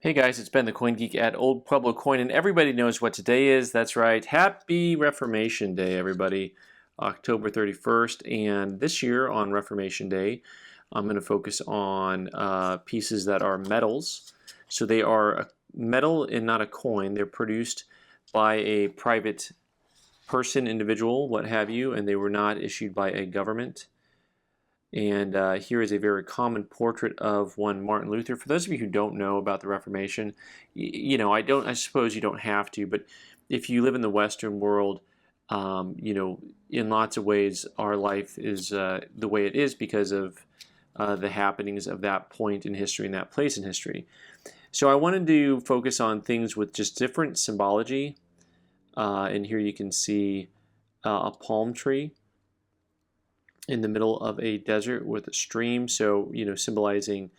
Hey guys, it's Ben the Coin Geek at Old Pueblo Coin, and everybody knows what today is. That's right. Happy Reformation Day, everybody. October 31st. And this year on Reformation Day, I'm going to focus on pieces that are metals. So they are a metal and not a coin. They're produced by a private person, individual, what have you, and they were not issued by a government. And here is a very common portrait of one Martin Luther. For those of you who don't know about the Reformation, I suppose you don't have to, but if you live in the Western world, in lots of ways, our life is the way it is because of the happenings of that point in history and that place in history. So I wanted to focus on things with just different symbology. And here you can see a palm tree in the middle of a desert with a stream, so symbolizing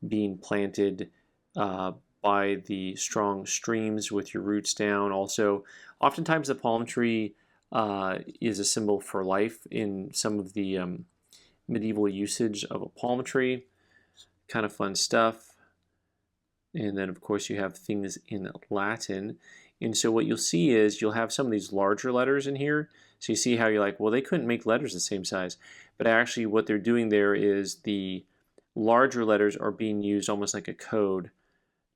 being planted by the strong streams with your roots down. Also, oftentimes the palm tree is a symbol for life in some of the medieval usage of a palm tree. Kind of fun stuff. And then of course you have things in Latin. And so what you'll see is you'll have some of these larger letters in here. So you see how you're like, well, they couldn't make letters the same size. But actually what they're doing there is the larger letters are being used almost like a code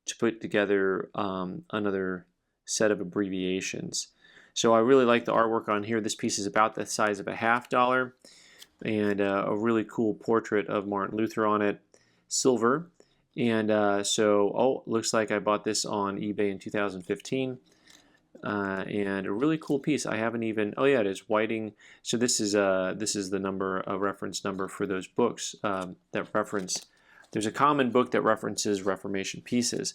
to put together another set of abbreviations. So I really like the artwork on here. This piece is about the size of a $50 and a really cool portrait of Martin Luther on it, silver. And looks like I bought this on eBay in 2015. And a really cool piece. I haven't even, oh yeah, it is Whiting. So this is the number, a reference number for those books that reference. There's a common book that references Reformation pieces.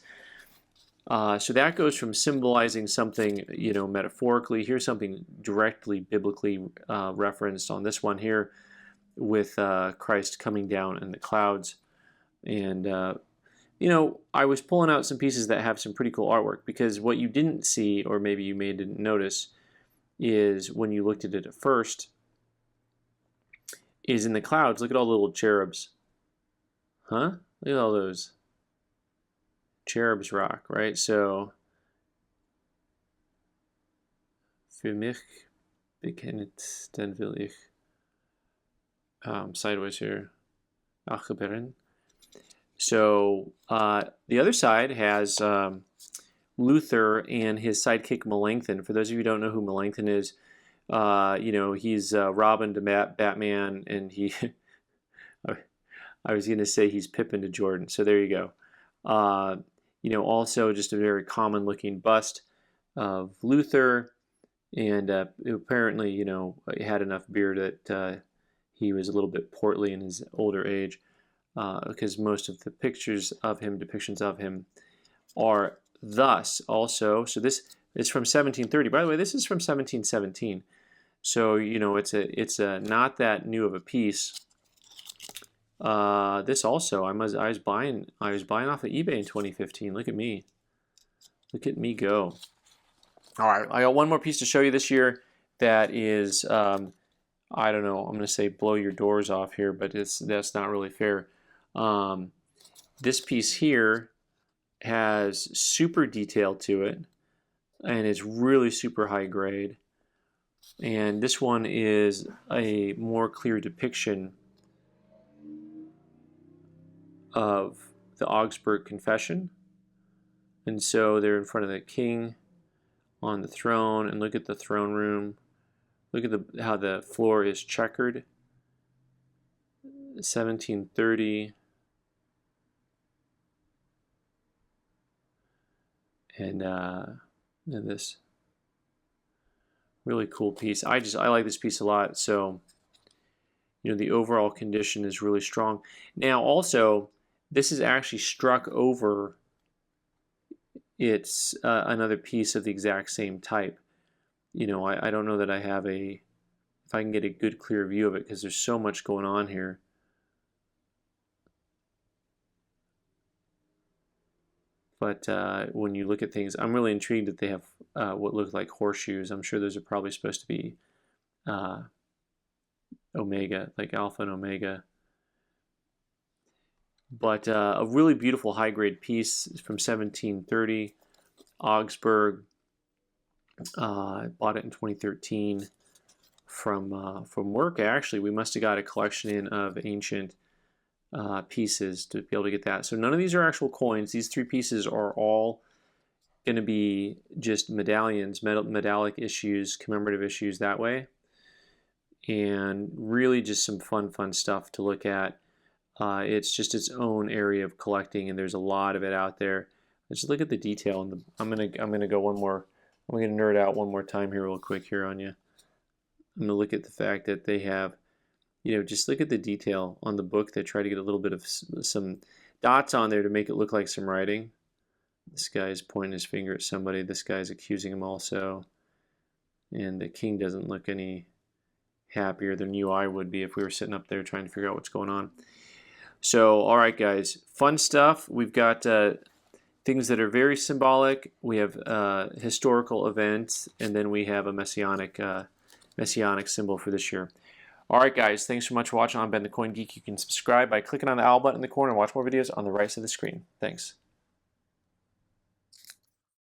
So that goes from symbolizing something, metaphorically. Here's something directly biblically referenced on this one here, with Christ coming down in the clouds. And I was pulling out some pieces that have some pretty cool artwork, because what you didn't see, or maybe you didn't notice, is when you looked at it at first, is in the clouds. Look at all the little cherubs. Huh? Look at all those cherubs rock, right? So, für mich bekennt, dann will ich sideways here, achberen. So the other side has Luther and his sidekick Melanchthon. For those of you who don't know who Melanchthon is, he's Robin to Batman, and he I was going to say he's Pippin to Jordan. So there you go. Also just a very common looking bust of Luther, and apparently, he had enough beer that he was a little bit portly in his older age. Because most of the pictures of him, depictions of him, are thus also. So this is from 1730. By the way, this is from 1717. So it's a not that new of a piece. This also, I was buying off of eBay in 2015. Look at me go. All right, I got one more piece to show you this year that is I don't know. I'm going to say blow your doors off here, but that's not really fair. This piece here has super detail to it, and it's really super high grade. And this one is a more clear depiction of the Augsburg Confession. And so they're in front of the king on the throne, and look at the throne room. Look at how the floor is checkered. 1730. And this really cool piece. I like this piece a lot. So, the overall condition is really strong. Now, also, this is actually struck over. It's another piece of the exact same type. I don't know that I have if I can get a good clear view of it, because there's so much going on here. But when you look at things, I'm really intrigued that they have what look like horseshoes. I'm sure those are probably supposed to be omega, like alpha and omega. But a really beautiful high-grade piece from 1730, Augsburg. Bought it in 2013 from work. Actually, we must have got a collection in of ancient pieces to be able to get that. So none of these are actual coins. These three pieces are all going to be just medallions, metallic issues, commemorative issues that way. And really just some fun stuff to look at. It's just its own area of collecting, and there's a lot of it out there. Just look at the detail. I'm gonna go one more. I'm gonna nerd out one more time here, real quick here on you. I'm gonna look at the fact that they have, just look at the detail on the book. They try to get a little bit of some dots on there to make it look like some writing. This guy's pointing his finger at somebody. This guy's accusing him also, and the king doesn't look any happier than you I would be if we were sitting up there trying to figure out what's going on. So, all right, guys, fun stuff. We've got things that are very symbolic. We have historical events, and then we have a messianic symbol for this year. All right, guys, thanks so much for watching. I'm Ben the Coin Geek. You can subscribe by clicking on the owl button in the corner and watch more videos on the right side of the screen. Thanks.